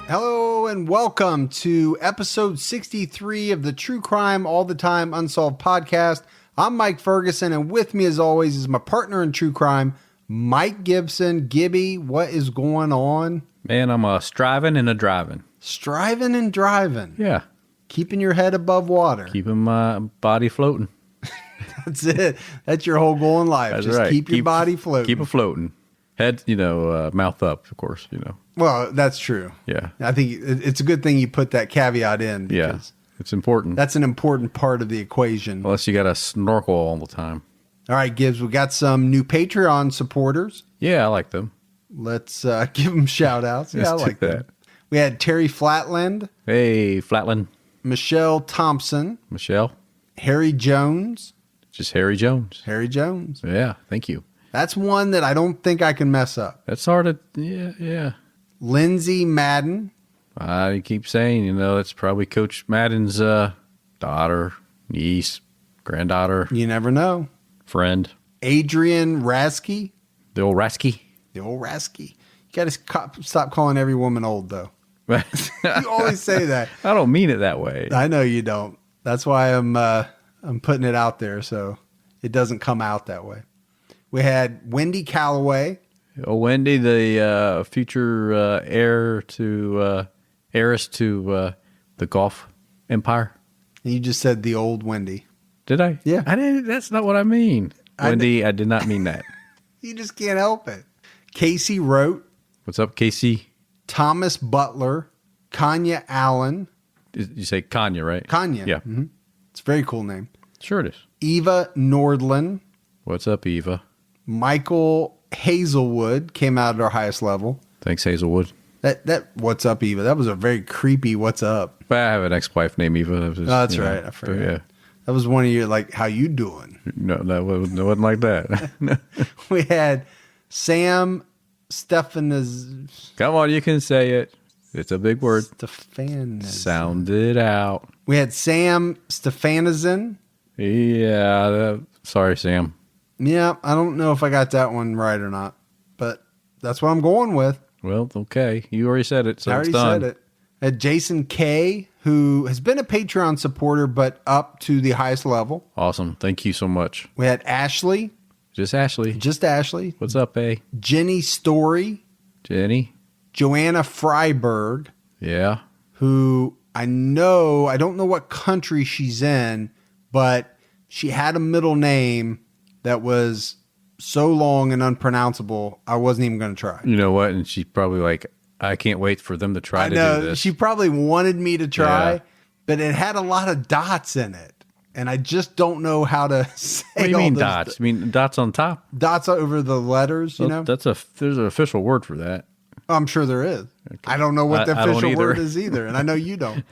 Hello and welcome to episode 63 of the True Crime All the Time Unsolved podcast. I'm Mike Ferguson, and with me as always is my partner in true crime, Mike Gibson. Gibby, what is going on? Man, I'm striving and a driving. Striving and driving. Yeah. Keeping your head above water. Keeping my body floating. That's it. That's your whole goal in life. That's Just right. keep your body floating. Keep it floating. Head, mouth up, of course, Well, that's true. Yeah. I think it's a good thing you put that caveat in. Yeah. It's important. That's an important part of the equation. Unless you got to snorkel all the time. All right, Gibbs, we got some new Patreon supporters. Yeah, I like them. Let's give them shout outs. Yeah, I like that. We had Terry Flatland. Hey, Flatland. Michelle Thompson. Michelle. Harry Jones. Just Harry Jones. Harry Jones. Yeah, thank you. That's one that I don't think I can mess up. That's hard to, yeah. Lindsay Madden. I keep saying, it's probably Coach Madden's daughter, niece, granddaughter. You never know. Friend. Adrian Rasky. The old Rasky. The old Rasky. You got to stop calling every woman old, though. You always say that. I don't mean it that way. I know you don't. That's why I'm putting it out there so it doesn't come out that way. We had Wendy Calloway. Oh, Wendy, the future heiress to the golf empire. And you just said the old Wendy. Did I? Yeah. I didn't. That's not what I mean. Wendy, I did not mean that. You just can't help it. Casey Rote. What's up, Casey? Thomas Butler. Kanya Allen. You say Kanya, right? Kanya. Yeah. Mm-hmm. It's a very cool name. Sure it is. Eva Nordland. What's up, Eva? Michael Hazelwood came out at our highest level. Thanks, Hazelwood. That what's up, Eva? That was a very creepy what's up. But I have an ex-wife named Eva. Just, that's right. I forgot. Yeah. That was one of your, like, how you doing? No, that wasn't like that. We had Sam Stephanas. Come on, you can say it. It's a big word. Stephanas. Sound it out. We had Sam Stefanazin. Yeah. Sorry, Sam. Yeah, I don't know if I got that one right or not, but that's what I'm going with. Well, okay. You already said it, so I already it's done. said it. I had Jason K., who has been a Patreon supporter, but up to the highest level. Awesome. Thank you so much. We had Ashley. Just Ashley. Just Ashley. What's up, A? Jenny Story. Jenny. Joanna Freiberg. Yeah. Who I don't know what country she's in, but she had a middle name that was so long and unpronounceable, I wasn't even going to try. You know what? And she's probably like, I can't wait for them to try to do this. She probably wanted me to try, but it had a lot of dots in it. And I just don't know how to say What do you mean dots? You mean dots on top? Dots over the letters, you know? There's an official word for that. I'm sure there is. Okay. I don't know what the official word is either, and I know you don't.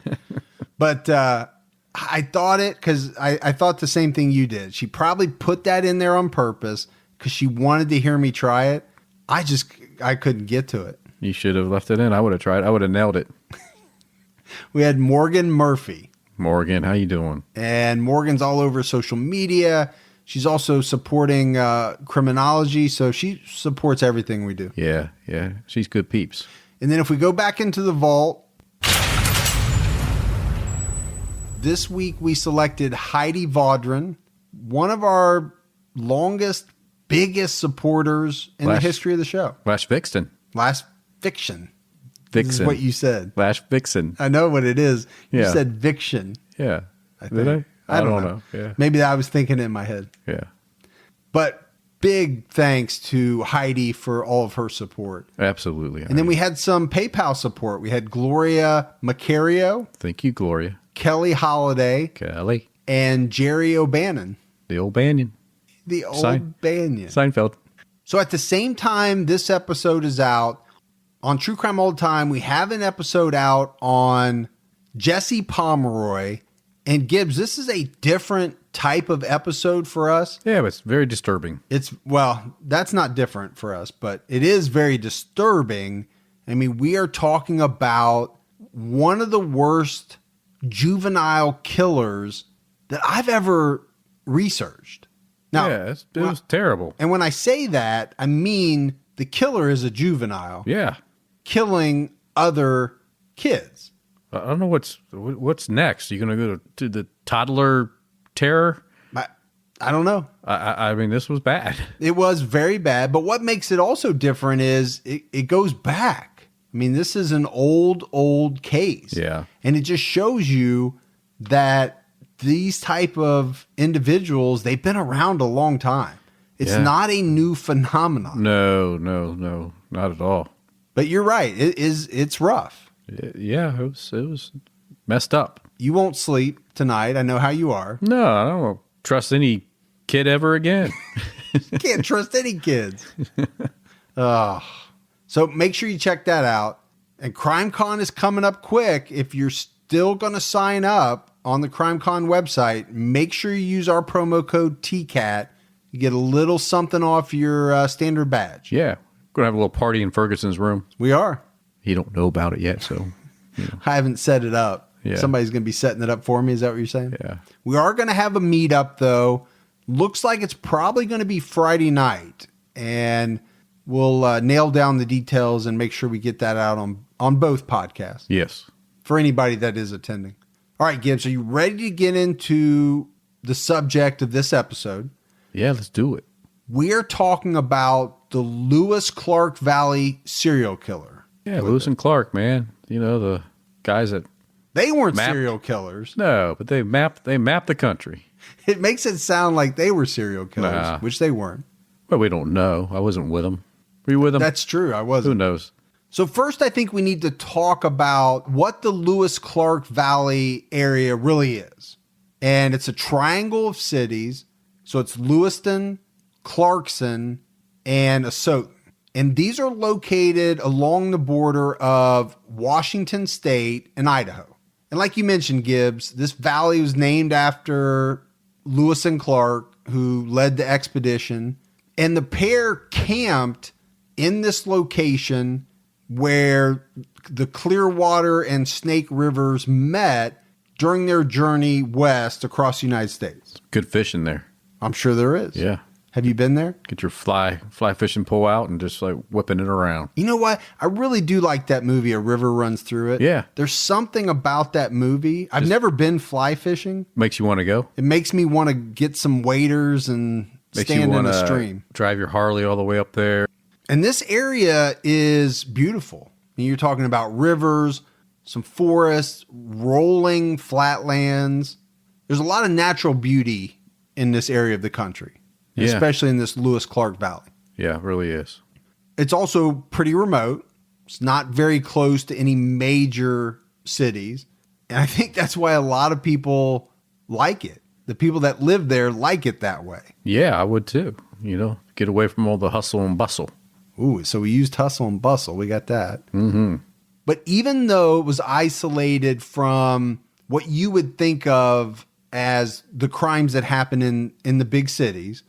But I thought it because I thought the same thing you did. She probably put that in there on purpose because she wanted to hear me try it. I couldn't get to it. You should have left it in. I would have tried. I would have nailed it. We had Morgan Murphy. Morgan, how you doing? And Morgan's all over social media. She's also supporting criminology, so she supports everything we do. Yeah. She's good peeps. And then if we go back into the vault, this week we selected Heidi Vaudrin, one of our longest, biggest supporters in the history of the show. Last Vixen. Last Fiction. Vixen. This is what you said. Last Vixen. I know what it is. You Yeah. said Viction. Yeah. I Did think. I don't know. Yeah. Maybe I was thinking it in my head. Yeah. But big thanks to Heidi for all of her support. Absolutely. And then we had some PayPal support. We had Gloria Macario. Thank you, Gloria. Kelly Holiday. Kelly. And Jerry O'Bannon. The old Banyan. The old Banyan. Seinfeld. So at the same time this episode is out, on True Crime All the Time, we have an episode out on Jesse Pomeroy. And Gibbs, this is a different type of episode for us. Yeah, but it's very disturbing. Well, that's not different for us, but it is very disturbing. I mean, we are talking about one of the worst juvenile killers that I've ever researched. Now, Yeah, it was terrible. And when I say that, I mean the killer is a juvenile Yeah. killing other kids. I don't know what's next. Are you going to go to the toddler terror? I don't know. I mean, this was bad. It was very bad. But what makes it also different is it goes back. I mean, this is an old case. Yeah. And it just shows you that these type of individuals, they've been around a long time. It's not a new phenomenon. No, not at all. But you're right. It's rough. Yeah, it was messed up. You won't sleep tonight. I know how you are. No, I don't trust any kid ever again. Can't trust any kids. So make sure you check that out. And CrimeCon is coming up quick. If you're still going to sign up on the CrimeCon website, make sure you use our promo code TCAT. You get a little something off your standard badge. Yeah. Going to have a little party in Ferguson's room. We are. He don't know about it yet, so. You know. I haven't set it up. Yeah. Somebody's going to be setting it up for me. Is that what you're saying? Yeah. We are going to have a meetup, though. Looks like it's probably going to be Friday night. And we'll nail down the details and make sure we get that out on both podcasts. Yes. For anybody that is attending. All right, Gibbs, are you ready to get into the subject of this episode? Yeah, let's do it. We are talking about the Lewis-Clark Valley serial killer. Yeah, Lewis and Clark, man. You know, the guys that... They weren't serial killers. No, but they mapped the country. It makes it sound like they were serial killers, which they weren't. Well, we don't know. I wasn't with them. Were you with them? That's true. I wasn't. Who knows? So first, I think we need to talk about what the Lewis-Clark Valley area really is. And it's a triangle of cities. So it's Lewiston, Clarkson, and Asotin. And these are located along the border of Washington State and Idaho. And like you mentioned, Gibbs, this valley was named after Lewis and Clark, who led the expedition. And the pair camped in this location where the Clearwater and Snake Rivers met during their journey west across the United States. Good fishing there. I'm sure there is. Yeah. Have you been there? Get your fly fishing pole out and just like whipping it around. You know what? I really do like that movie, A River Runs Through It. Yeah. There's something about that movie. I've never been fly fishing. Makes you want to go? It makes me want to get some waders and stand in the stream. Drive your Harley all the way up there. And this area is beautiful. I mean, you're talking about rivers, some forests, rolling flatlands. There's a lot of natural beauty in this area of the country. Yeah. Especially in this Lewis-Clark Valley. Yeah, it really is. It's also pretty remote. It's not very close to any major cities. And I think that's why a lot of people like it. The people that live there like it that way. Yeah, I would too. You know, get away from all the hustle and bustle. Ooh, so we used hustle and bustle. We got that. Mm-hmm. But even though it was isolated from what you would think of as the crimes that happen in the big cities,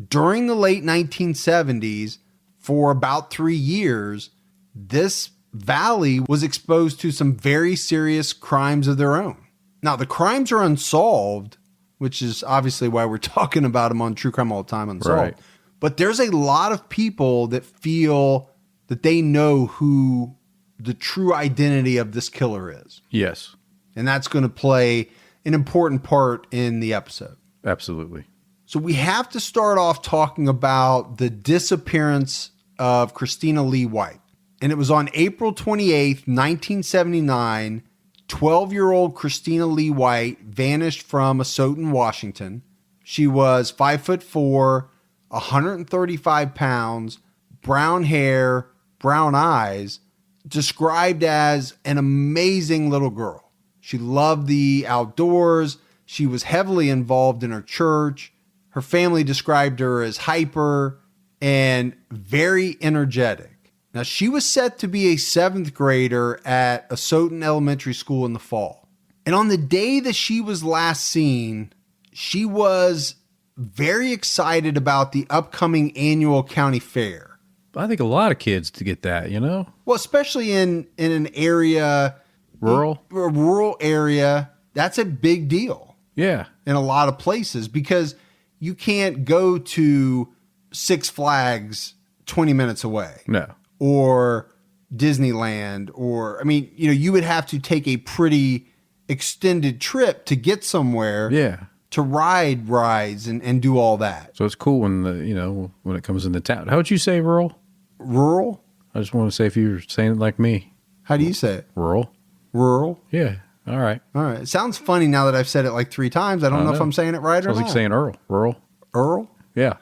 during the late 1970s, for about 3 years, this valley was exposed to some very serious crimes of their own. Now, the crimes are unsolved, which is obviously why we're talking about them on True Crime All the Time Unsolved. Right. But there's a lot of people that feel that they know who the true identity of this killer is. Yes. And that's going to play an important part in the episode. Absolutely. So we have to start off talking about the disappearance of Christina Lee White. And it was on April 28th, 1979, 12-year-old Christina Lee White vanished from Asotin, Washington. She was 5'4", 135 pounds, brown hair, brown eyes, described as an amazing little girl. She loved the outdoors. She was heavily involved in her church. Her family described her as hyper and very energetic. Now, she was set to be a 7th grader at Asotin Elementary School in the fall. And on the day that she was last seen, she was very excited about the upcoming annual county fair. I think a lot of kids to get that, you know? Well, especially in an area... Rural? A rural area, that's a big deal. Yeah. In a lot of places, because you can't go to Six Flags 20 minutes away. No. Or Disneyland, or, I mean, you would have to take a pretty extended trip to get somewhere. Yeah. To ride rides and do all that. So it's cool when it comes into town. How would you say rural? Rural? I just want to say if you're saying it like me. How do you say it? Rural. Rural? Yeah. All right. It sounds funny now that I've said it like 3 times. I don't know if I'm saying it right or not. Sounds like saying Earl. Rural. Earl? Yeah.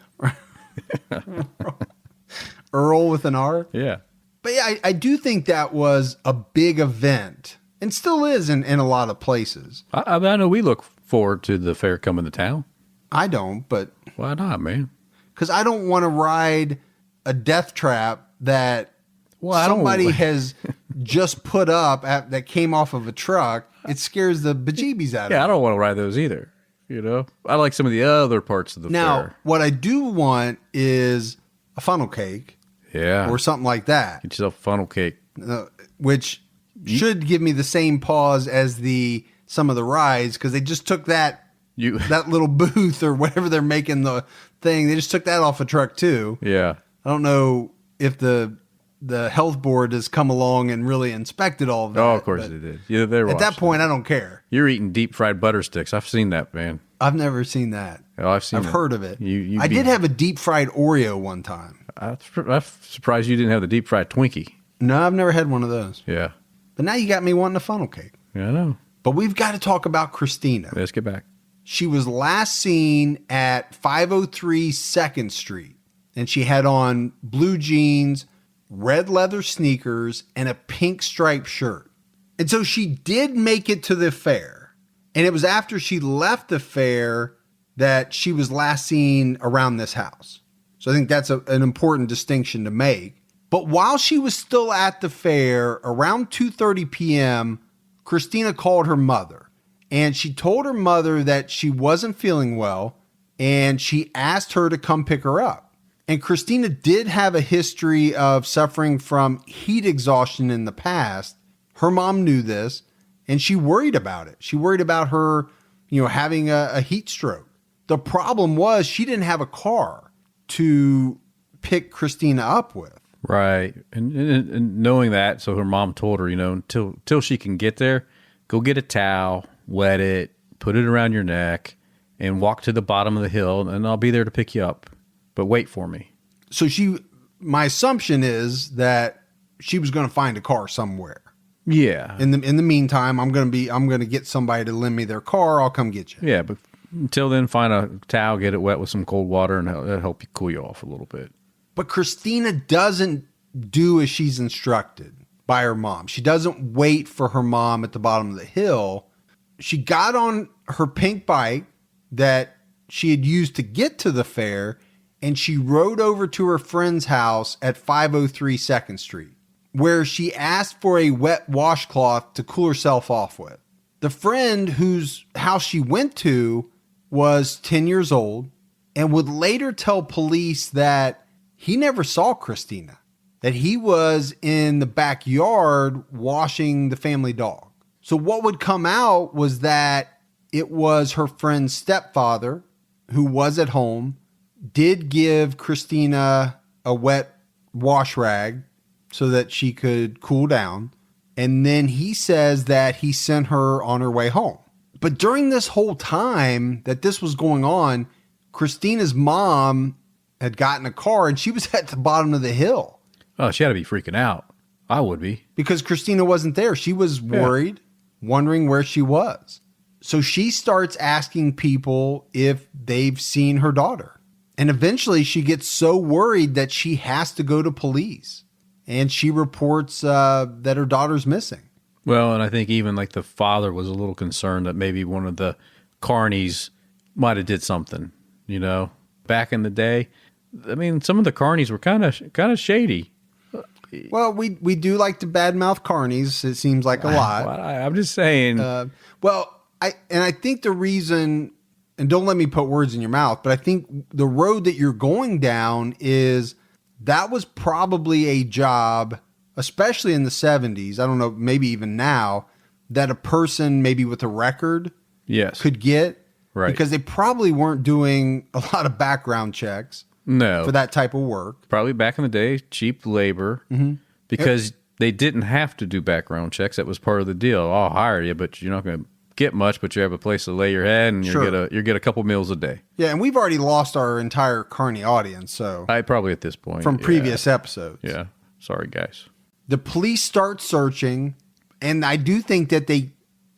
Earl with an R? Yeah. But yeah, I do think that was a big event, and still is in a lot of places. I know we look forward to the fair coming to town. I don't, but... Why not, man? Because I don't want to ride a death trap that somebody has just put up that came off of a truck. It scares the bejeebies out of me. Yeah, I don't want to ride those either. I like some of the other parts of the fair. Now, what I do want is a funnel cake. Yeah. Or something like that. Get yourself a funnel cake. Which should give me the same pause as some of the rides, because they just took that little booth or whatever they're making the thing. They just took that off a truck too. Yeah. I don't know if the health board has come along and really inspected all of that. Oh, of course they did. Yeah, they're at that point, I don't care. You're eating deep fried butter sticks. I've seen that, man. I've never seen that. Oh, I've heard of it. I did have a deep fried Oreo one time. I'm surprised you didn't have the deep fried Twinkie. No, I've never had one of those. Yeah. But now you got me wanting a funnel cake. Yeah, I know. But we've got to talk about Christina. Let's get back. She was last seen at 503 2nd Street, and she had on blue jeans, red leather sneakers, and a pink striped shirt. And so she did make it to the fair. And it was after she left the fair that she was last seen around this house. So I think that's an important distinction to make. But while she was still at the fair, around 2:30 p.m., Christina called her mother. And she told her mother that she wasn't feeling well, and she asked her to come pick her up. And Christina did have a history of suffering from heat exhaustion in the past. Her mom knew this, and she worried about it. She worried about her, having a heat stroke. The problem was she didn't have a car to pick Christina up with. Right. And knowing that, so her mom told her, until she can get there, go get a towel, wet it, put it around your neck, and walk to the bottom of the hill, and I'll be there to pick you up. But wait for me. So my assumption is that she was going to find a car somewhere. Yeah. In the meantime, I'm going to get somebody to lend me their car. I'll come get you. Yeah, but until then, find a towel, get it wet with some cold water, and that'll help you cool you off a little bit. But Christina doesn't do as she's instructed by her mom. She doesn't wait for her mom at the bottom of the hill. She got on her pink bike that she had used to get to the fair, and she rode over to her friend's house at 503 2nd Street, where she asked for a wet washcloth to cool herself off with. The friend whose house she went to was 10 years old and would later tell police that he never saw Christina, that he was in the backyard washing the family dog. So what would come out was that it was her friend's stepfather who was at home, did give Christina a wet wash rag so that she could cool down. And then he says that he sent her on her way home. But during this whole time that this was going on, Christina's mom had gotten a car and she was at the bottom of the hill. Oh, she had to be freaking out. I would be. Because Christina wasn't there. She was worried, wondering where she was. So she starts asking people if they've seen her daughter. And eventually she gets so worried that she has to go to police. And she reports that her daughter's missing. Well, and I think even like the father was a little concerned that maybe one of the carnies might have did something, Back in the day, I mean, some of the carnies were kind of shady. Well, we do like to badmouth carnies. It seems like a lot. I'm just saying. I think the reason, and don't let me put words in your mouth, but I think the road that you're going down is that was probably a job, especially in the 70s. I don't know, maybe even now, that a person maybe with a record could get. Right. Because they probably weren't doing a lot of background checks. No. For that type of work. Probably back in the day, cheap labor. Mm-hmm. Because they didn't have to do background checks. That was part of the deal. I'll hire you, but you're not going to get much, but you have a place to lay your head, and you get a couple meals a day. Yeah, and we've already lost our entire Kearney audience, so I probably at this point from previous episodes. Yeah, sorry guys. The police start searching, and I do think that they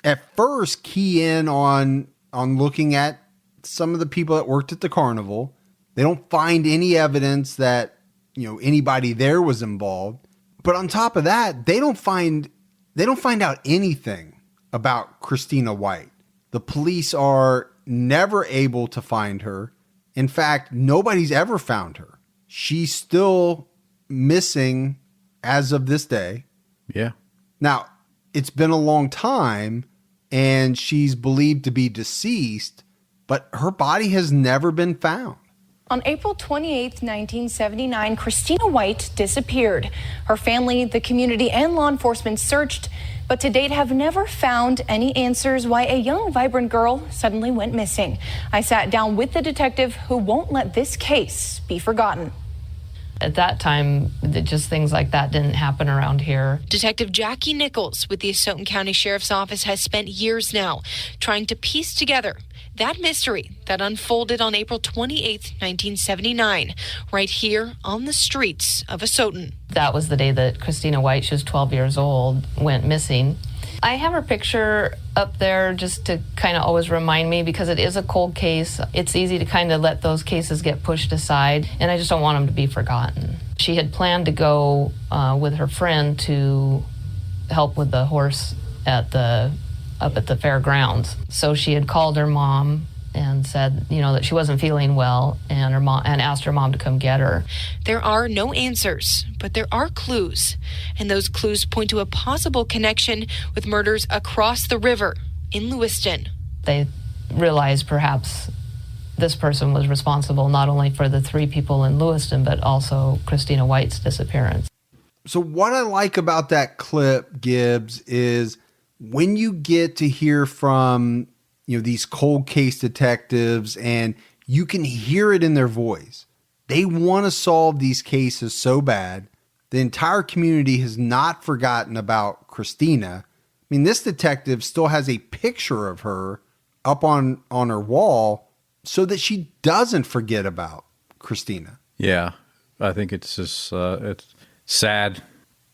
at first key in on looking at some of the people that worked at the carnival. They don't find any evidence that anybody there was involved. But on top of that, they don't find out anything about Christina White. The police are never able to find her. In fact, nobody's ever found her. She's still missing as of this day. Yeah. Now, it's been a long time, and she's believed to be deceased, but her body has never been found. On April 28, 1979, Christina White disappeared. Her family, the community, and law enforcement searched, but to date have never found any answers why a young, vibrant girl suddenly went missing. I sat down with the detective who won't let this case be forgotten. At that time, just things like that didn't happen around here. Detective Jackie Nichols with the Asotin County Sheriff's Office has spent years now trying to piece together that mystery that unfolded on April 28th, 1979, right here on the streets of Asotin. That was the day that Christina White, she was 12 years old, went missing. I have her picture up there just to kind of always remind me, because it is a cold case. It's easy to kind of let those cases get pushed aside, and I just don't want them to be forgotten. She had planned to go with her friend to help with the horse up at the fairgrounds. So she had called her mom and said, that she wasn't feeling well, and asked her mom to come get her. There are no answers, but there are clues, and those clues point to a possible connection with murders across the river in Lewiston. They realized perhaps this person was responsible not only for the 3 people in Lewiston, but also Christina White's disappearance. So what I like about that clip, Gibbs, is when you get to hear from these cold case detectives, and you can hear it in their voice. They want to solve these cases so bad. The entire community has not forgotten about Christina. I mean, this detective still has a picture of her up on her wall so that she doesn't forget about Christina. Yeah, I think it's just it's sad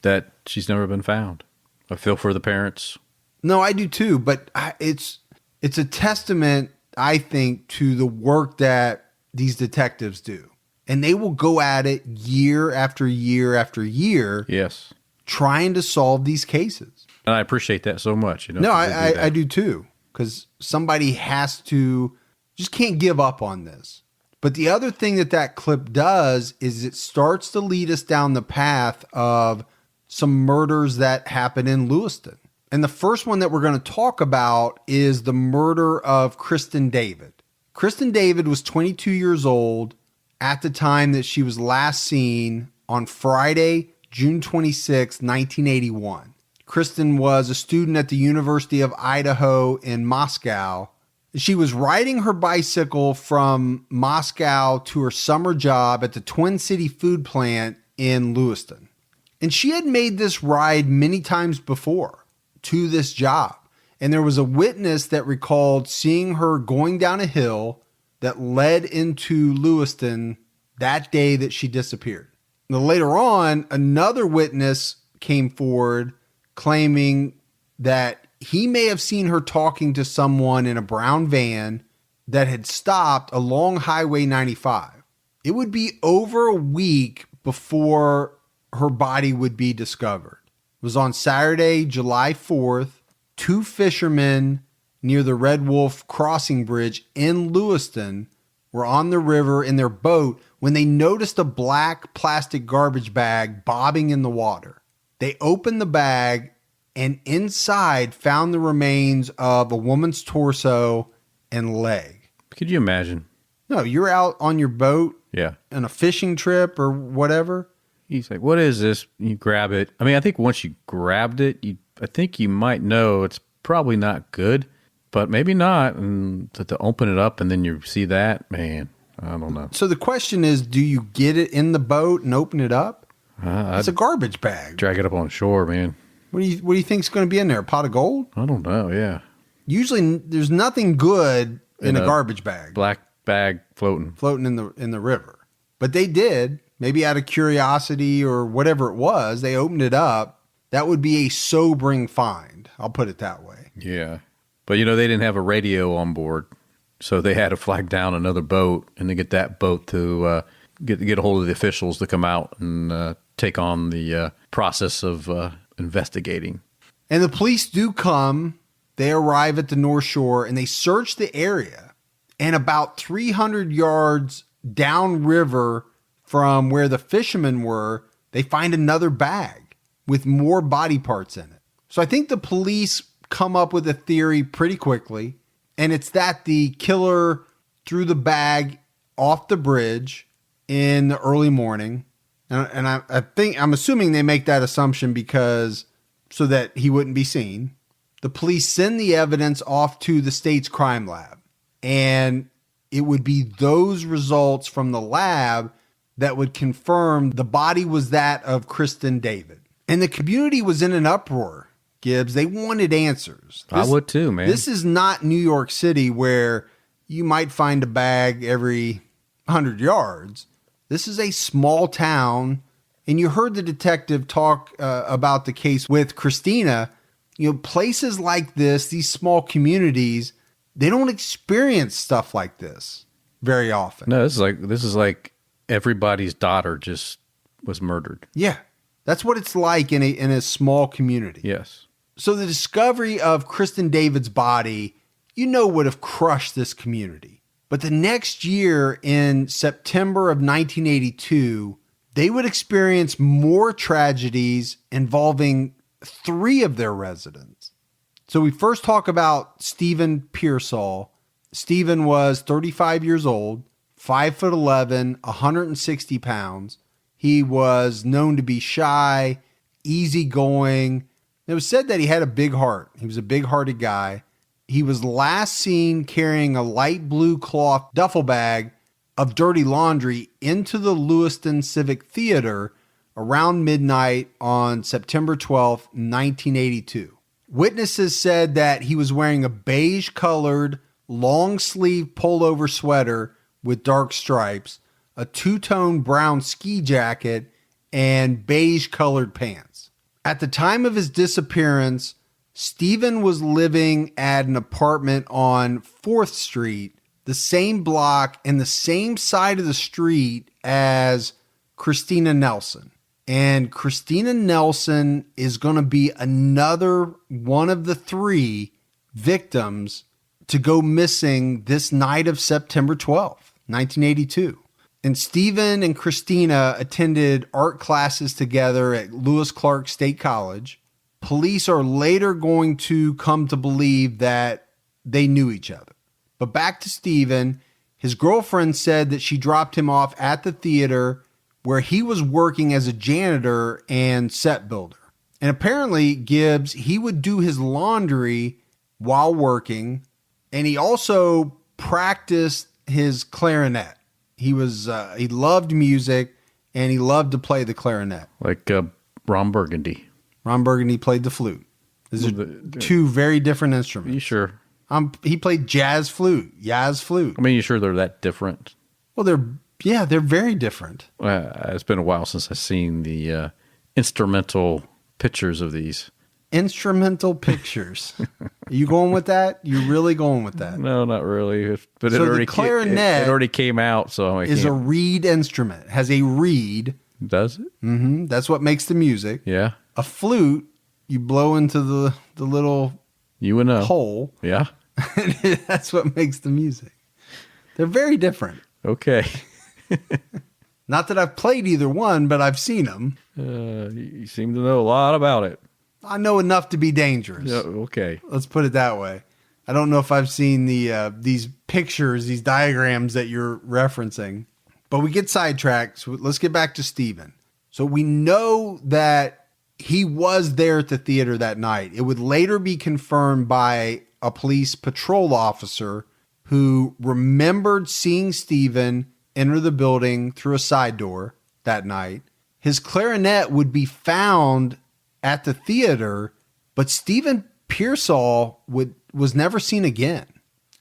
that she's never been found. I feel for the parents. No, I do too, but it's a testament, I think, to the work that these detectives do. And they will go at it year after year after year. Yes. Trying to solve these cases. And I appreciate that so much. No, I do too. Because somebody just can't give up on this. But the other thing that clip does is it starts to lead us down the path of some murders that happen in Lewiston. And the first one that we're going to talk about is the murder of Kristin David. Kristin David was 22 years old at the time that she was last seen on Friday, June 26, 1981. Kristin was a student at the University of Idaho in Moscow. She was riding her bicycle from Moscow to her summer job at the Twin City food plant in Lewiston. And she had made this ride many times before to this job. And there was a witness that recalled seeing her going down a hill that led into Lewiston that day that she disappeared. Now, later on, another witness came forward claiming that he may have seen her talking to someone in a brown van that had stopped along Highway 95. It would be over a week before her body would be discovered. It was on Saturday, July 4th. 2 fishermen near the Red Wolf Crossing Bridge in Lewiston were on the river in their boat when they noticed a black plastic garbage bag bobbing in the water. They opened the bag and inside found the remains of a woman's torso and leg. Could you imagine? No, you're out on your boat Yeah. on a fishing trip or whatever. He's like, what is this? You grab it. I mean, I think once you grabbed it, I think you might know it's probably not good, but maybe not. And to open it up and then you see that, man, I don't know. So the question is, do you get it in the boat and open it up? It's a garbage bag. Drag it up on shore, man. What do you think's going to be in there? A pot of gold? I don't know. Yeah. Usually, there's nothing good in a garbage bag. Black bag floating in the river. But they did, maybe out of curiosity or whatever it was. They opened it up. That would be a sobering find. I'll put it that way. Yeah. But, they didn't have a radio on board. So they had to flag down another boat and to get that boat to get a hold of the officials to come out and take on the process of investigating. And the police do come. They arrive at the North Shore and they search the area. And about 300 yards downriver from where the fishermen were, they find another bag with more body parts in it. So I think the police come up with a theory pretty quickly. And it's that the killer threw the bag off the bridge in the early morning. And I'm assuming they make that assumption so that he wouldn't be seen. The police send the evidence off to the state's crime lab. And it would be those results from the lab that would confirm the body was that of Kristin David. And the community was in an uproar. Gibbs, they wanted answers. I would too, man. This is not New York City where you might find a bag every 100 yards. This is a small town. And you heard the detective talk about the case with Christina. Places like this, these small communities, they don't experience stuff like this very often. No, this is like everybody's daughter just was murdered. Yeah, that's what it's like in a small community. Yes. So the discovery of Kristin David's body, would have crushed this community. But the next year, in September of 1982, they would experience more tragedies involving 3 of their residents. So we first talk about Stephen Pearsall. Stephen was 35 years old, 5'11", 160 pounds. He was known to be shy, easygoing. It was said that he had a big heart. He was a big-hearted guy. He was last seen carrying a light blue cloth duffel bag of dirty laundry into the Lewiston Civic Theater around midnight on September 12th, 1982. Witnesses said that he was wearing a beige-colored, long-sleeve pullover sweater with dark stripes, a two-tone brown ski jacket, and beige-colored pants. At the time of his disappearance, Stephen was living at an apartment on 4th Street, the same block and the same side of the street as Christina Nelson. And Christina Nelson is going to be another one of the 3 victims to go missing this night of September 12th, 1982. And Stephen and Christina attended art classes together at Lewis Clark State College. Police are later going to come to believe that they knew each other. But back to Stephen, his girlfriend said that she dropped him off at the theater where he was working as a janitor and set builder. And apparently, Gibbs, he would do his laundry while working, and he also practiced his clarinet. He loved music, and he loved to play the clarinet. Like Ron Burgundy. Ron Burgundy played the flute. These are 2 very different instruments. Are you sure? He played jazz flute. I mean, you sure they're that different? Well, they're very different. It's been a while since I've seen the instrumental pictures of these. Instrumental pictures. Are you going with that? You really going with that? No, not really. But so the clarinet it already came out, so is a reed instrument. It has a reed. Does it? Mm-hmm. That's what makes the music. Yeah. A flute, you blow into the little hole. Yeah. That's what makes the music. They're very different. Okay. Not that I've played either one, but I've seen them. You seem to know a lot about it. I know enough to be dangerous. Yeah, okay. Let's put it that way. I don't know if I've seen these pictures, these diagrams that you're referencing, but we get sidetracked. So let's get back to Stephen. So we know that he was there at the theater that night. It would later be confirmed by a police patrol officer who remembered seeing Stephen enter the building through a side door that night. his clarinet would be found at the theater, but Stephen Pearsall was never seen again.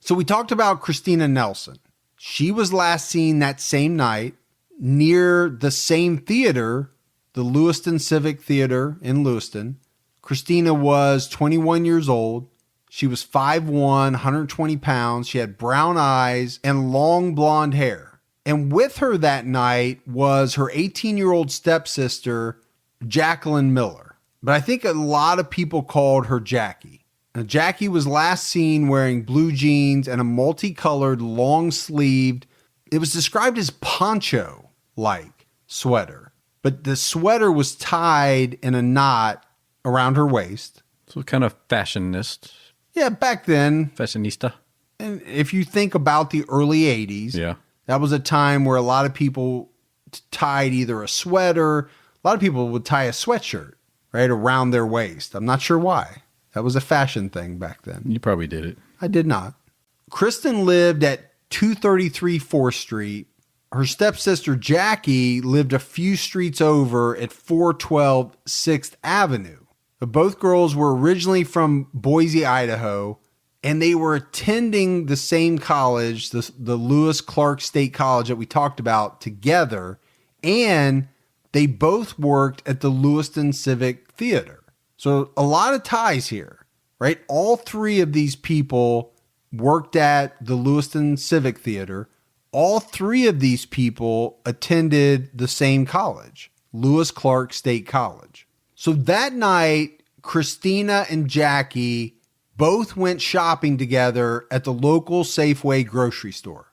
So we talked about Christina Nelson. She was last seen that same night near the same theater, the Lewiston Civic Theater in Lewiston. Christina was 21 years old. She was 5'1", 120 pounds. She had brown eyes and long blonde hair. And with her that night was her 18-year-old stepsister, Jacqueline Miller. But I think a lot of people called her Jackie. Now, Jackie was last seen wearing blue jeans and a multicolored, long-sleeved, it was described as poncho-like sweater. But the sweater was tied in a knot around her waist. So kind of fashionist. Yeah, back then. Fashionista. And if you think about the early 80s, yeah, that was a time where a lot of people tied either a sweater, a lot of people would tie a sweatshirt, right, around their waist. I'm not sure why. That was a fashion thing back then. You probably did it. I did not. Kristin lived at 233 4th Street. Her stepsister Jackie lived a few streets over at 412 6th Avenue. Both girls were originally from Boise, Idaho, and they were attending the same college, the Lewis Clark State College that we talked about together, and they both worked at the Lewiston Civic Theater. So a lot of ties here, right? All three of these people worked at the Lewiston Civic Theater. All three of these people attended the same college, Lewis Clark State College. So that night, Christina and Jackie both went shopping together at the local Safeway grocery store.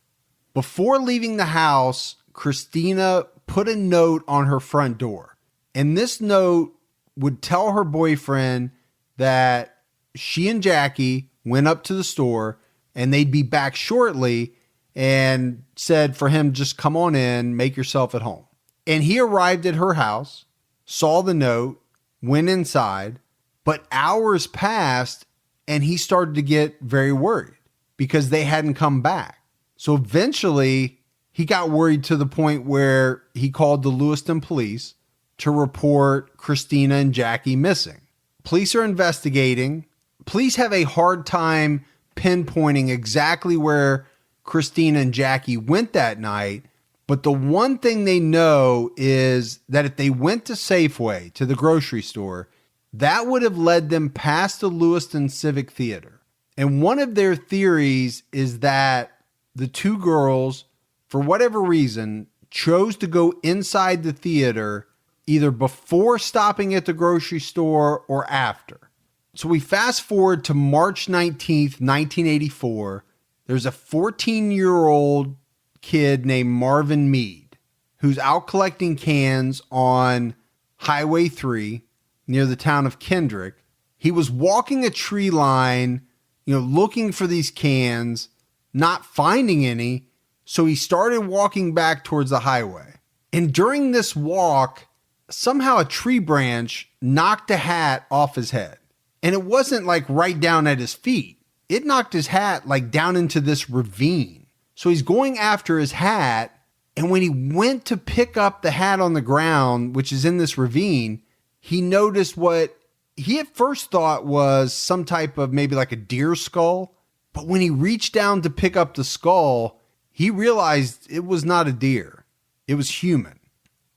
Before leaving the house, Christina put a note on her front door. And this note would tell her boyfriend that she and Jackie went up to the store and they'd be back shortly, and said for him, just come on in, make yourself at home. And he arrived at her house, saw the note, went inside, but hours passed and he started to get very worried because they hadn't come back. So eventually he got worried to the point where he called the Lewiston police to report Christina and Jackie missing. Police are investigating. Police have a hard time pinpointing exactly where Christina and Jackie went that night, but the one thing they know is that if they went to Safeway, to the grocery store, that would have led them past the Lewiston Civic Theater. And one of their theories is that the two girls, for whatever reason, chose to go inside the theater either before stopping at the grocery store or after. So we fast forward to March 19th, 1984. There's a 14-year-old kid named Marvin Mead who's out collecting cans on Highway 3 near the town of Kendrick. He was walking a tree line, looking for these cans, not finding any. So he started walking back towards the highway. And during this walk, somehow a tree branch knocked a hat off his head. And it wasn't like right down at his feet. It knocked his hat like down into this ravine. So he's going after his hat. And when he went to pick up the hat on the ground, which is in this ravine, he noticed what he at first thought was some type of maybe like a deer skull. But when he reached down to pick up the skull, he realized it was not a deer. It was human.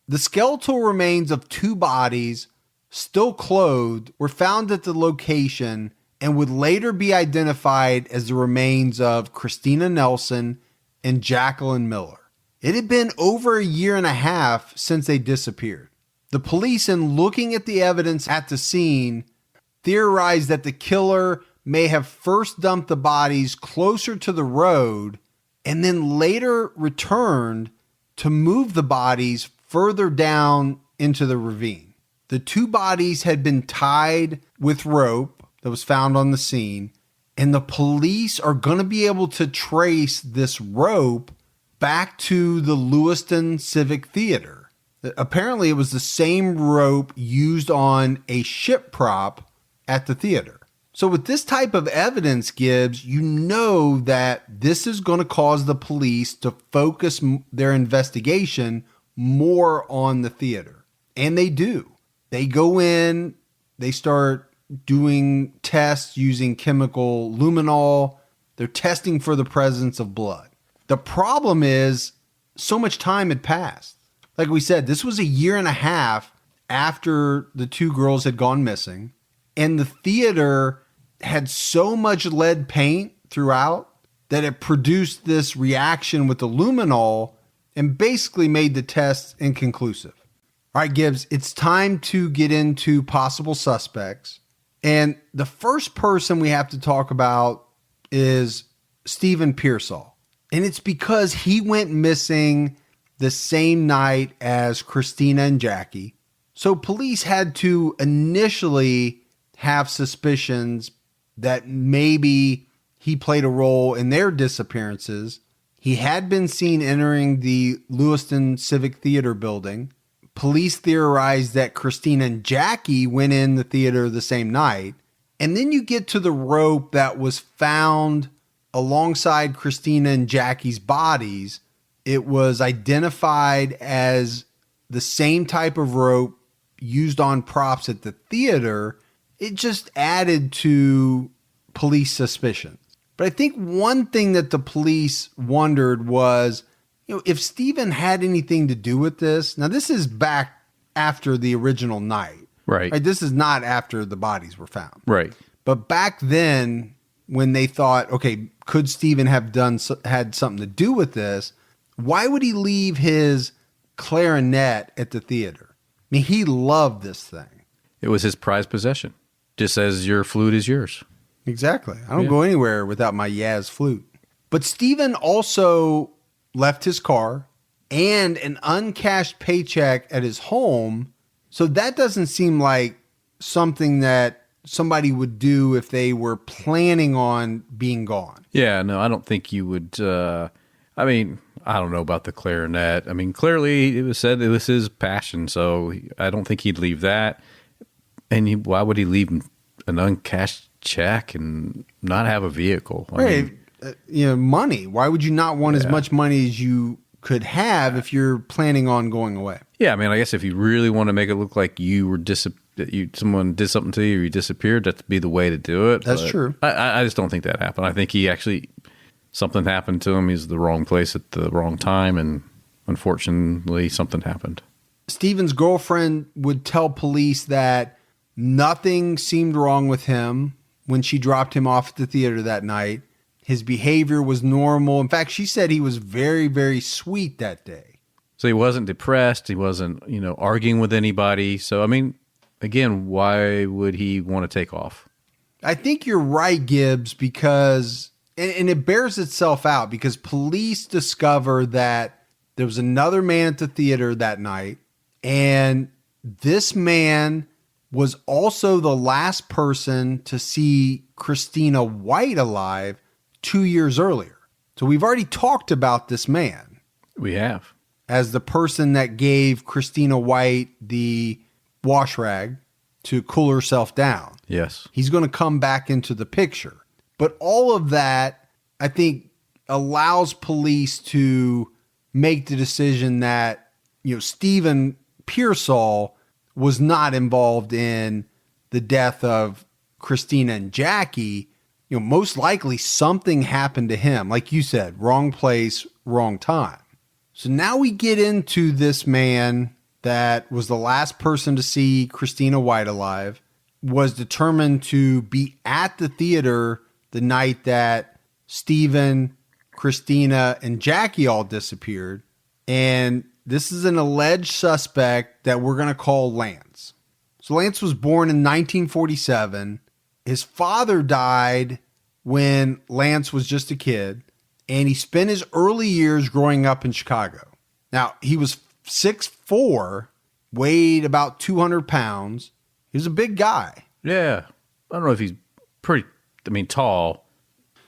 The skeletal remains of two bodies, still clothed, were found at the location and would later be identified as the remains of Christina Nelson and Jacqueline Miller. It had been over a year and a half since they disappeared. The police, in looking at the evidence at the scene, theorized that the killer may have first dumped the bodies closer to the road and then later returned to move the bodies further down into the ravine. The two bodies had been tied with rope that was found on the scene, and the police are going to be able to trace this rope back to the Lewiston Civic Theater. Apparently, it was the same rope used on a ship prop at the theater. So with this type of evidence, Gibbs, you know that this is going to cause the police to focus their investigation more on the theater. And they do. They go in, they start doing tests using chemical luminol. They're testing for the presence of blood. The problem is so much time had passed. Like we said, this was a year and a half after the two girls had gone missing. And the theater had so much lead paint throughout that it produced this reaction with the luminol and basically made the test inconclusive. All right, Gibbs, it's time to get into possible suspects. And the first person we have to talk about is Stephen Pearsall. And it's because he went missing the same night as Christina and Jackie. So police had to initially have suspicions that maybe he played a role in their disappearances. He had been seen entering the Lewiston Civic Theater building. Police theorized that Christina and Jackie went in the theater the same night. And then you get to the rope that was found alongside Christina and Jackie's bodies. It was identified as the same type of rope used on props at the theater. It just added to police suspicion. But I think one thing that the police wondered was, if Stephen had anything to do with this. Now, this is back after the original night. Right. This is not after the bodies were found. Right. But back then, when they thought, okay, could Stephen have had something to do with this? Why would he leave his clarinet at the theater? I mean, he loved this thing. It was his prized possession, just as your flute is yours. Exactly. I don't go anywhere without my Yaz flute. But Stephen also left his car and an uncashed paycheck at his home. So that doesn't seem like something that somebody would do if they were planning on being gone. Yeah, no, I don't think you would. I don't know about the clarinet. I mean, clearly it was said it was his passion, so I don't think he'd leave that. And why would he leave an uncashed check and not have a vehicle? I mean, money. Why would you not want as much money as you could have if you're planning on going away? Yeah, I mean, I guess if you really want to make it look like you were someone did something to you or you disappeared, that'd be the way to do it. That's true. I just don't think that happened. I think something happened to him. He's the wrong place at the wrong time, and unfortunately, something happened. Stephen's girlfriend would tell police that nothing seemed wrong with him when she dropped him off at the theater that night. His behavior was normal. In fact, she said he was very, very sweet that day. So he wasn't depressed. He wasn't, arguing with anybody. So, I mean, again, why would he want to take off? I think you're right, Gibbs, because, and it bears itself out, because police discover that there was another man at the theater that night, and this man was also the last person to see Christina White alive 2 years earlier. So we've already talked about this man. We have. As the person that gave Christina White the wash rag to cool herself down. Yes. He's going to come back into the picture. But all of that, I think, allows police to make the decision that, Stephen Pearsall was not involved in the death of Christina and Jackie. Most likely something happened to him. Like you said, wrong place, wrong time. So now we get into this man that was the last person to see Christina White alive, was determined to be at the theater the night that Stephen, Christina, and Jackie all disappeared. And this is an alleged suspect that we're going to call Lance. So Lance was born in 1947. His father died when Lance was just a kid, and he spent his early years growing up in Chicago. Now, he was 6'4", weighed about 200 pounds. He was a big guy. Yeah. I don't know if he's tall.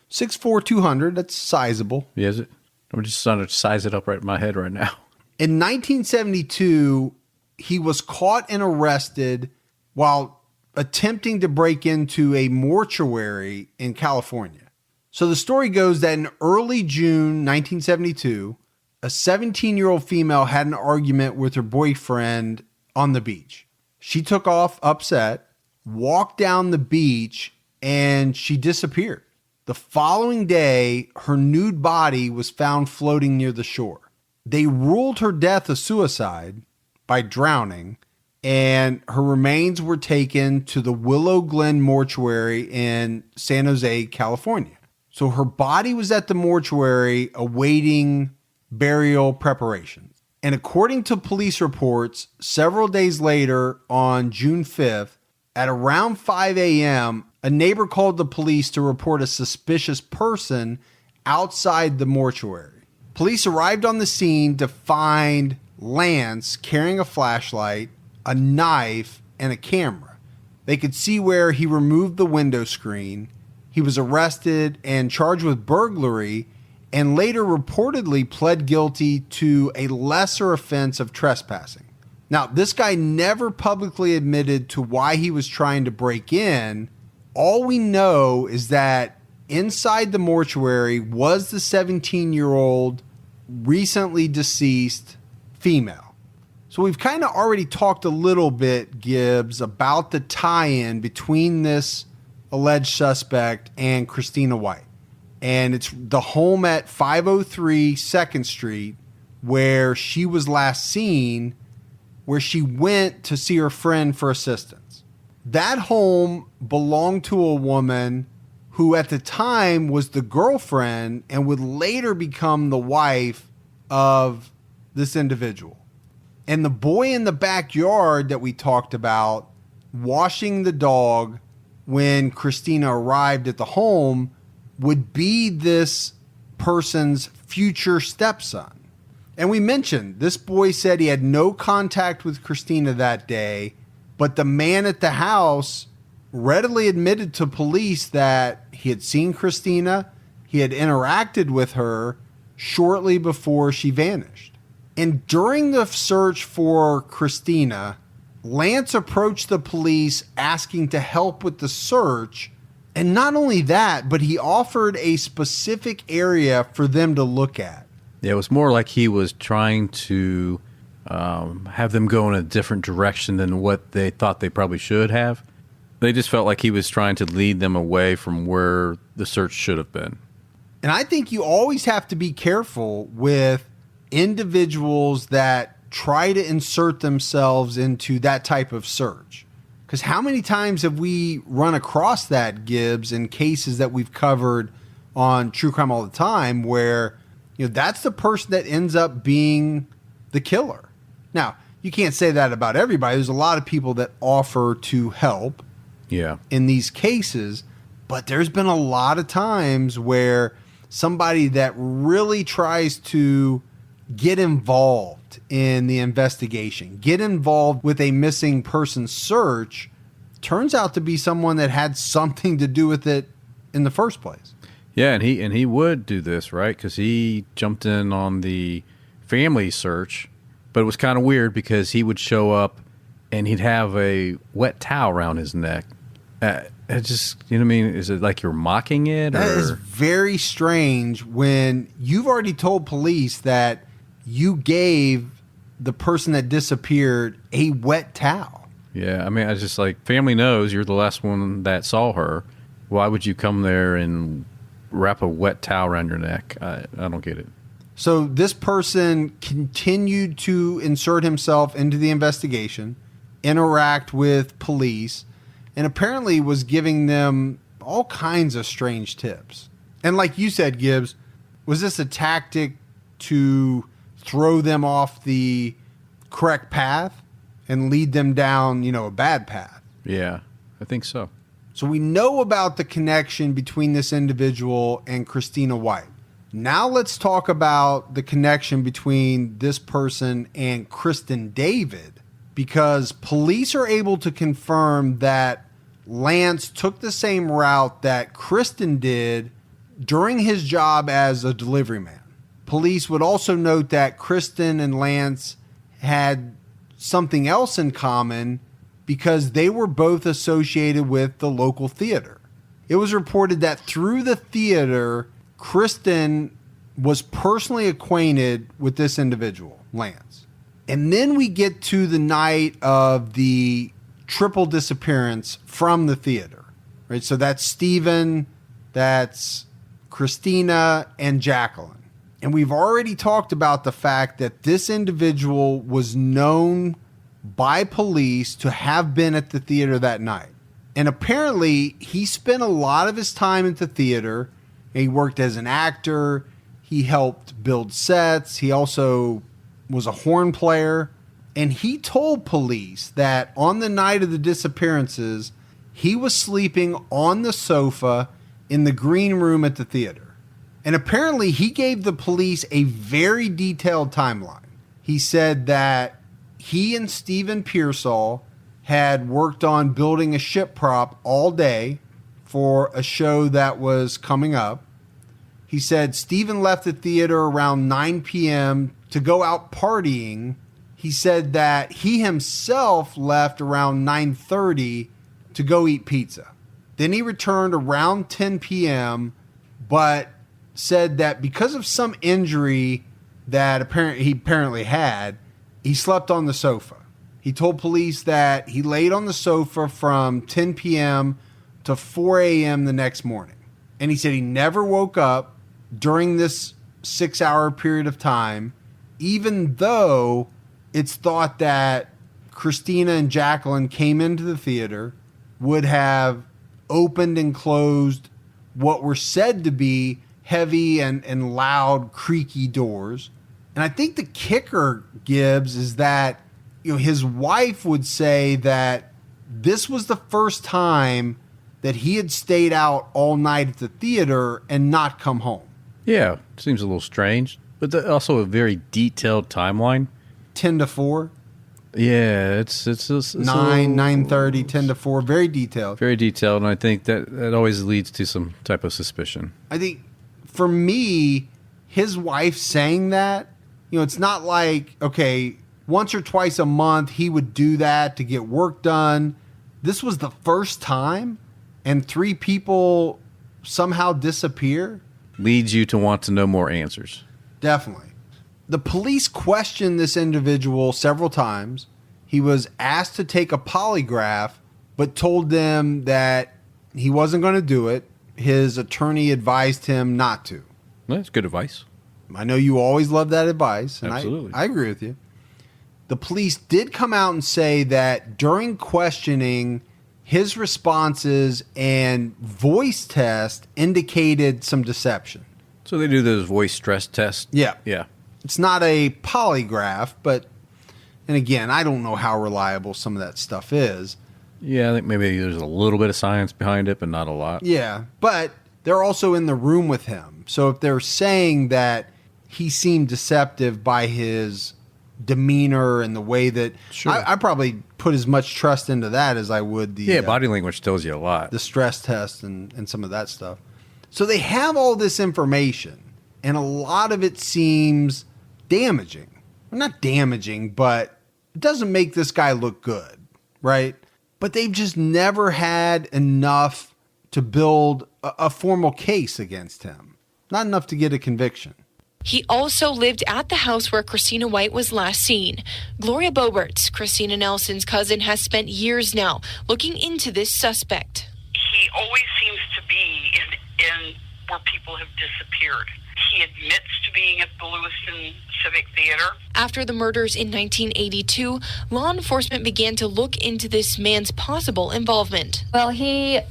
6'4", 200, that's sizable. Yeah, is it? I'm just trying to size it up right in my head right now. In 1972, he was caught and arrested while attempting to break into a mortuary in California. So the story goes that in early June 1972, a 17-year-old female had an argument with her boyfriend on the beach. She took off upset, walked down the beach, and she disappeared. The following day, her nude body was found floating near the shore. They ruled her death a suicide by drowning, and her remains were taken to the Willow Glen Mortuary in San Jose, California. So her body was at the mortuary awaiting burial preparations. And according to police reports, several days later on June 5th, at around 5 a.m., a neighbor called the police to report a suspicious person outside the mortuary. Police arrived on the scene to find Lance carrying a flashlight, a knife, and a camera. They could see where he removed the window screen. He was arrested and charged with burglary, and later reportedly pled guilty to a lesser offense of trespassing. Now, this guy never publicly admitted to why he was trying to break in. All we know is that inside the mortuary was the 17-year-old recently deceased female. So we've kind of already talked a little bit, Gibbs, about the tie-in between this alleged suspect and Christina White. And it's the home at 503 2nd Street where she was last seen, where she went to see her friend for assistance. That home belonged to a woman who at the time was the girlfriend and would later become the wife of this individual. And the boy in the backyard that we talked about washing the dog when Christina arrived at the home would be this person's future stepson. And we mentioned this boy said he had no contact with Christina that day, but the man at the house readily admitted to police that he had seen Christina, he had interacted with her shortly before she vanished. And during the search for Christina, Lance approached the police asking to help with the search. And not only that, but he offered a specific area for them to look at. Yeah, it was more like he was trying to have them go in a different direction than what they thought they probably should have. They just felt like he was trying to lead them away from where the search should have been. And I think you always have to be careful with individuals that try to insert themselves into that type of search. Because how many times have we run across that, Gibbs, in cases that we've covered on True Crime All the Time where, you know, that's the person that ends up being the killer. Now, you can't say that about everybody. There's a lot of people that offer to help in these cases, but there's been a lot of times where somebody that really tries to get involved in the investigation, get involved with a missing person search, turns out to be someone that had something to do with it in the first place. Yeah, and he would do this, right? Because he jumped in on the family search, but it was kind of weird because he would show up and he'd have a wet towel around his neck. It just, you know what I mean? Is it like you're mocking it? That is very strange when you've already told police that you gave the person that disappeared a wet towel. Yeah, I mean, I just like, family knows you're the last one that saw her. Why would you come there and wrap a wet towel around your neck? I don't get it. So this person continued to insert himself into the investigation, interact with police, and apparently was giving them all kinds of strange tips. And like you said, Gibbs, was this a tactic to throw them off the correct path and lead them down, you know, a bad path? Yeah, I think so. So we know about the connection between this individual and Christina White. Now let's talk about the connection between this person and Kristin David, because police are able to confirm that Lance took the same route that Kristin did during his job as a delivery man. Police would also note that Kristin and Lance had something else in common because they were both associated with the local theater. It was reported that through the theater, Kristin was personally acquainted with this individual, Lance. And then we get to the night of the triple disappearance from the theater, right? So that's Stephen, that's Christina, and Jacqueline. And we've already talked about the fact that this individual was known by police to have been at the theater that night. And apparently he spent a lot of his time at the theater. He worked as an actor. He helped build sets. He also was a horn player. And he told police that on the night of the disappearances, he was sleeping on the sofa in the green room at the theater. And apparently he gave the police a very detailed timeline. He said that he and Stephen Pearsall had worked on building a ship prop all day for a show that was coming up. He said Stephen left the theater around 9 p.m. to go out partying. He said that he himself left around 9:30 to go eat pizza. Then he returned around 10 p.m., but said that because of some injury that he apparently had, he slept on the sofa. He told police that he laid on the sofa from 10 p.m. to 4 a.m. the next morning. And he said he never woke up during this 6-hour period of time, even though it's thought that Christina and Jacqueline came into the theater, would have opened and closed what were said to be heavy and loud, creaky doors. And I think the kicker, Gibbs, is that his wife would say that this was the first time that he had stayed out all night at the theater and not come home. Yeah, seems a little strange, but also a very detailed timeline. 10 to 4. Yeah, it's 9:30, 10 to 4. Very detailed. Very detailed, and I think that always leads to some type of suspicion. I think for me, his wife saying that, it's not like, okay, once or twice a month he would do that to get work done. This was the first time, and 3 people somehow disappear. Leads you to want to know more answers. Definitely. The police questioned this individual several times. He was asked to take a polygraph, but told them that he wasn't going to do it. His attorney advised him not to. Well, that's good advice. I know you always love that advice, and Absolutely. I agree with you. The police did come out and say that during questioning, his responses and voice test indicated some deception. So they do those voice stress tests? Yeah. Yeah. It's not a polygraph, but, and again, I don't know how reliable some of that stuff is. Yeah, I think maybe there's a little bit of science behind it, but not a lot. Yeah, but they're also in the room with him. So if they're saying that he seemed deceptive by his demeanor and the way that, sure. I probably put as much trust into that as I would the body language tells you a lot. The stress test and some of that stuff. So they have all this information, and a lot of it seems damaging. Well, not damaging, but it doesn't make this guy look good, right? But they've just never had enough to build a formal case against him. Not enough to get a conviction. He also lived at the house where Christina White was last seen. Gloria Boberts, Christina Nelson's cousin, has spent years now looking into this suspect. He always seems to be in where people have disappeared. He admits to being at the Lewiston Civic Theater. After the murders in 1982, law enforcement began to look into this man's possible involvement. Well, he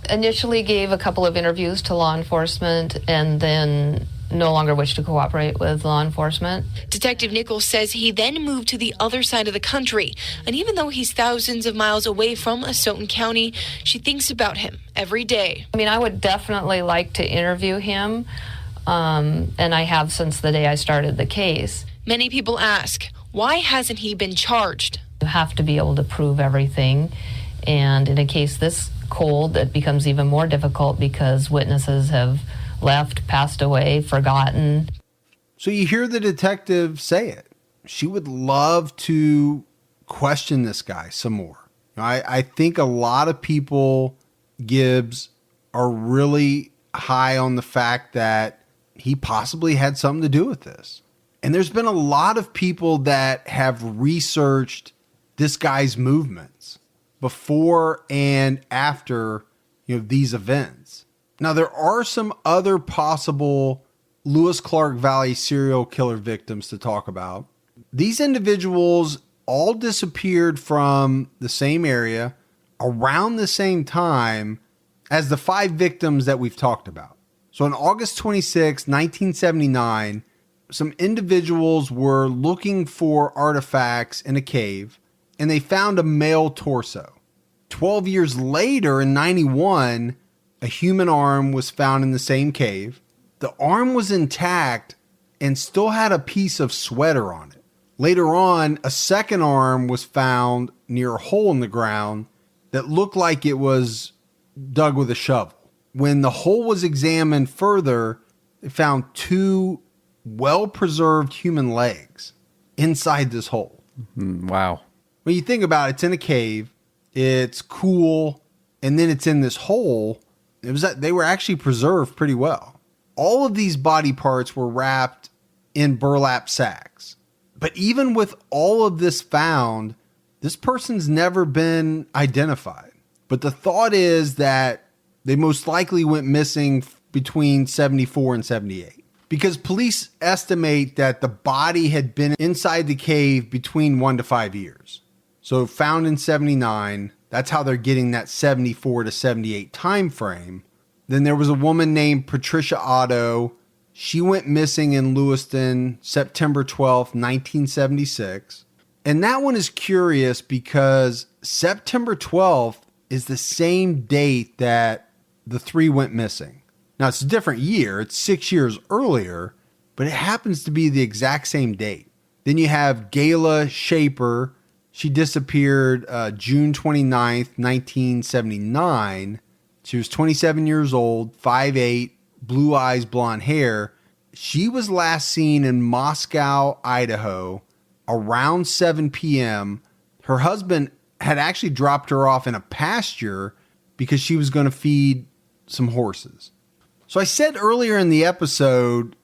initially gave a couple of interviews to law enforcement and then no longer wished to cooperate with law enforcement. Detective Nichols says he then moved to the other side of the country. And even though he's thousands of miles away from Asotin County, she thinks about him every day. I mean, I would definitely like to interview him, and I have since the day I started the case. Many people ask, why hasn't he been charged? You have to be able to prove everything. And in a case this cold, it becomes even more difficult because witnesses have left, passed away, forgotten. So you hear the detective say it. She would love to question this guy some more. I think a lot of people, Gibbs, are really high on the fact that he possibly had something to do with this. And there's been a lot of people that have researched this guy's movements before and after, these events. Now, there are some other possible Lewis Clark Valley serial killer victims to talk about. These individuals all disappeared from the same area around the same time as the 5 victims that we've talked about. So on August 26, 1979, some individuals were looking for artifacts in a cave, and they found a male torso. 12 years later, in 91, a human arm was found in the same cave. The arm was intact and still had a piece of sweater on it. Later on, a second arm was found near a hole in the ground that looked like it was dug with a shovel. When the hole was examined further, they found 2 well-preserved human legs inside this hole. Wow. When you think about it, it's in a cave, it's cool, and then it's in this hole. They were actually preserved pretty well. All of these body parts were wrapped in burlap sacks. But even with all of this found, this person's never been identified. But the thought is that they most likely went missing between 74 and 78. Because police estimate that the body had been inside the cave between 1 to 5 years. So found in 79, that's how they're getting that 74 to 78 time frame. Then there was a woman named Patricia Otto. She went missing in Lewiston, September 12th, 1976. And that one is curious because September 12th is the same date that the 3 went missing. Now, it's a different year. It's 6 years earlier, but it happens to be the exact same date. Then you have Gayla Shaper. She disappeared June 29th, 1979. She was 27 years old, 5'8", blue eyes, blonde hair. She was last seen in Moscow, Idaho, around 7 p.m. Her husband had actually dropped her off in a pasture because she was going to feed some horses. So I said earlier in the episode,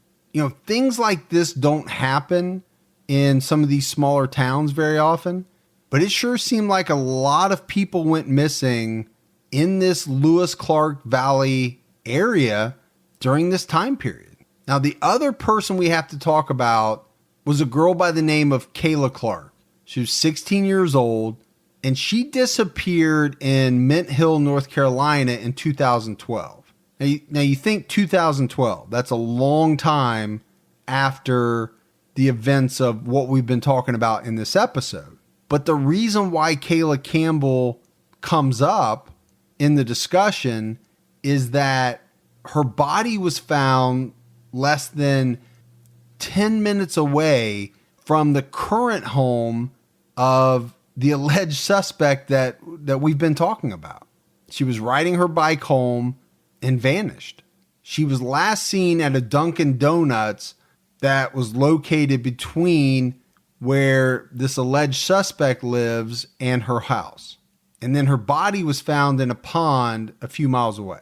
things like this don't happen in some of these smaller towns very often, but it sure seemed like a lot of people went missing in this Lewis Clark Valley area during this time period. Now, the other person we have to talk about was a girl by the name of Kayla Clark. She was 16 years old, and she disappeared in Mint Hill, North Carolina in 2012. Now you think 2012, that's a long time after the events of what we've been talking about in this episode. But the reason why Kayla Campbell comes up in the discussion is that her body was found less than 10 minutes away from the current home of the alleged suspect that we've been talking about. She was riding her bike home and vanished. She was last seen at a Dunkin' Donuts that was located between where this alleged suspect lives and her house. And then her body was found in a pond a few miles away.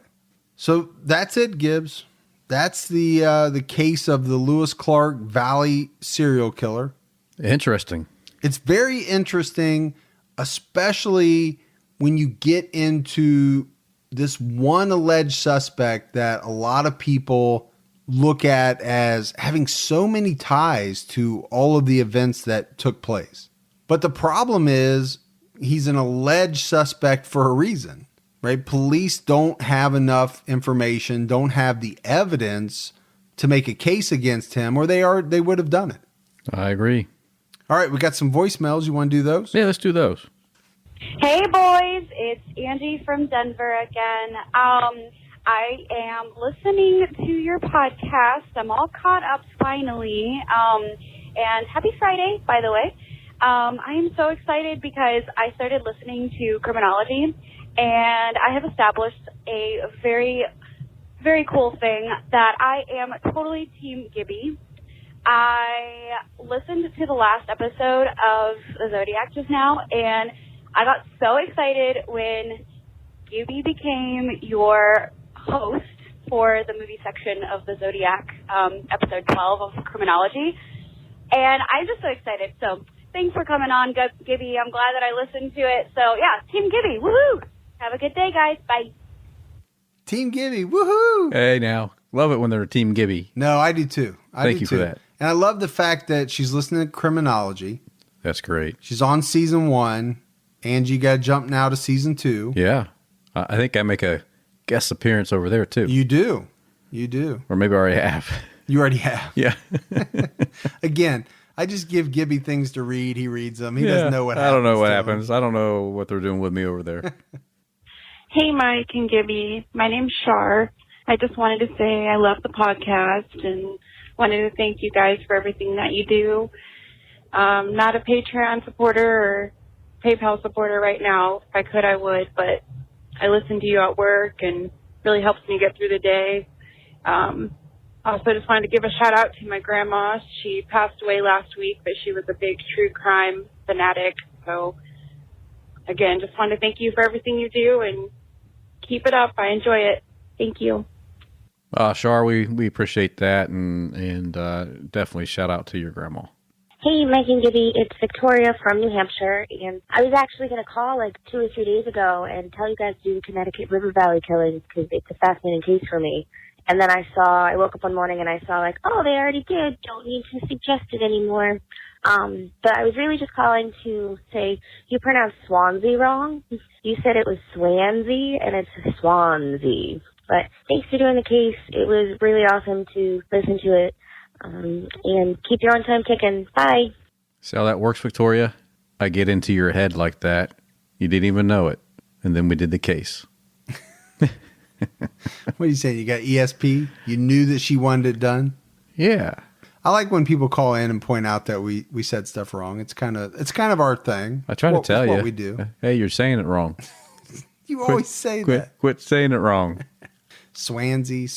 So that's it, Gibbs. That's the case of the Lewis Clark Valley serial killer. Interesting. It's very interesting, especially when you get into this one alleged suspect that a lot of people look at as having so many ties to all of the events that took place. But the problem is he's an alleged suspect for a reason, right? Police don't have enough information, don't have the evidence to make a case against him, or they would have done it. I agree. All right, we got some voicemails. You want to do those? Yeah, let's do those. Hey, boys. It's Angie from Denver again. I am listening to your podcast. I'm all caught up finally. And happy Friday, by the way. I am so excited because I started listening to criminology, and I have established a very, very cool thing that I am totally Team Gibby. I listened to the last episode of the Zodiac just now, and I got so excited when Gibby became your host for the movie section of the Zodiac, episode 12 of Criminology. And I'm just so excited. So thanks for coming on, Gibby. I'm glad that I listened to it. So, yeah, Team Gibby. Woohoo! Have a good day, guys. Bye. Team Gibby. Woohoo! Hey, now. Love it when they're Team Gibby. No, I do too. Thank you for that. And I love the fact that she's listening to criminology. That's great. She's on season 1. Angie got to jump now to season 2. Yeah. I think I make a guest appearance over there, too. You do. You do. Or maybe I already have. You already have. Yeah. Again, I just give Gibby things to read. He reads them. He doesn't know what happens. I don't know what happens. I don't know what they're doing with me over there. Hey, Mike and Gibby. My name's Shar. I just wanted to say I love the podcast and wanted to thank you guys for everything that you do. Not a Patreon supporter or PayPal supporter right now. If I could, I would, but I listen to you at work and really helps me get through the day. Also just wanted to give a shout out to my grandma. She passed away last week, but she was a big true crime fanatic. So again, just wanted to thank you for everything you do and keep it up. I enjoy it. Thank you. Shar, we appreciate that and definitely shout out to your grandma. Hey, Mike and Gibby, it's Victoria from New Hampshire, and I was actually going to call like 2 or 3 days ago and tell you guys to do the Connecticut River Valley killings because it's a fascinating case for me. And then I woke up one morning and I saw like, oh, they already did, don't need to suggest it anymore. But I was really just calling to say you pronounced Swansea wrong. You said it was Swansea and it's Swansea. But thanks for doing the case. It was really awesome to listen to it. And keep your own time ticking. Bye. See how that works, Victoria? I get into your head like that. You didn't even know it. And then we did the case. What do you say? You got ESP? You knew that she wanted it done? Yeah. I like when people call in and point out that we said stuff wrong. It's kind of our thing. I try to tell you. What we do. Hey, you're saying it wrong. You always say that. Quit saying it wrong. Swansea.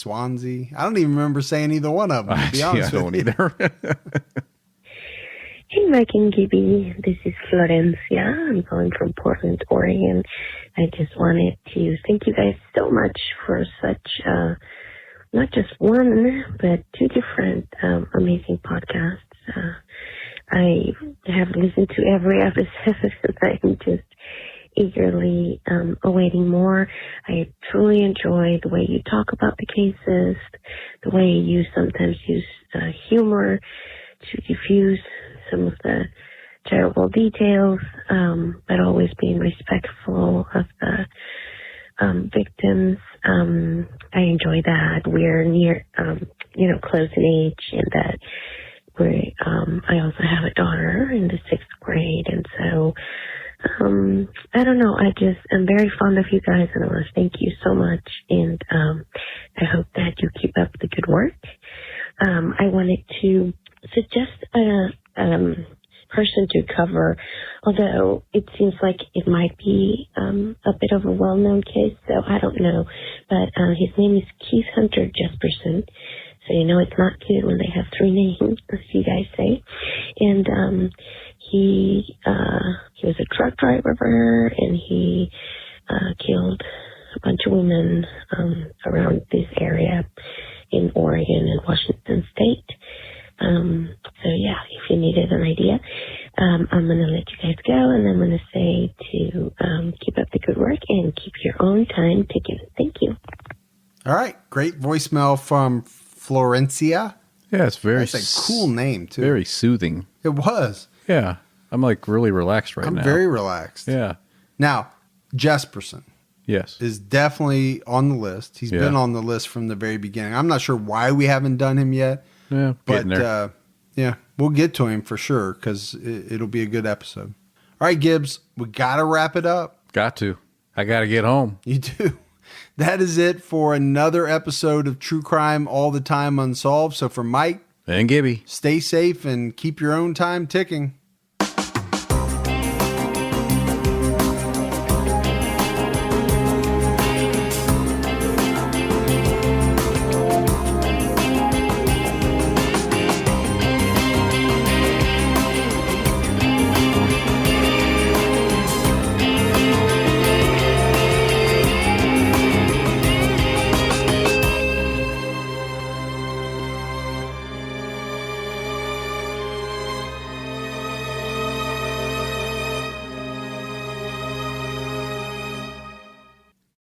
I don't even remember saying either one of them, to be honest with you. I don't either. Hey, Mike and Gibby. This is Florencia. I'm calling from Portland, Oregon. I just wanted to thank you guys so much for such, not just one, but 2 different amazing podcasts. I have listened to every episode and I'm just eagerly awaiting more. I truly enjoy the way you talk about the cases, the way you sometimes use humor to diffuse some of the terrible details, but always being respectful of the victims. I enjoy that. We're near, close in age, and that I also have a daughter in the 6th grade, and so I don't know. I'm very fond of you guys, and I want to thank you so much. And I hope that you keep up the good work. I wanted to suggest a person to cover, although it seems like it might be a bit of a well-known case, so I don't know. But his name is Keith Hunter Jesperson. So it's not good when they have 3 names, as you guys say. And he was a truck driver, and he killed a bunch of women around this area in Oregon and Washington State. So yeah, if you needed an idea, I'm going to let you guys go, and I'm going to say to keep up the good work and keep your own time ticking. Thank you. All right. Great voicemail from Florencia. Yeah, it's very... That's a cool name, too. Very soothing. It was. Yeah. I'm like really relaxed now. I'm very relaxed. Yeah. Now, Jesperson. Yes. Is definitely on the list. He's been on the list from the very beginning. I'm not sure why we haven't done him yet. Yeah, but we'll get to him for sure because it'll be a good episode. All right, Gibbs, we got to wrap it up. Got to. I got to get home. You do. That is it for another episode of True Crime All the Time Unsolved. So for Mike and Gibby, stay safe and keep your own time ticking.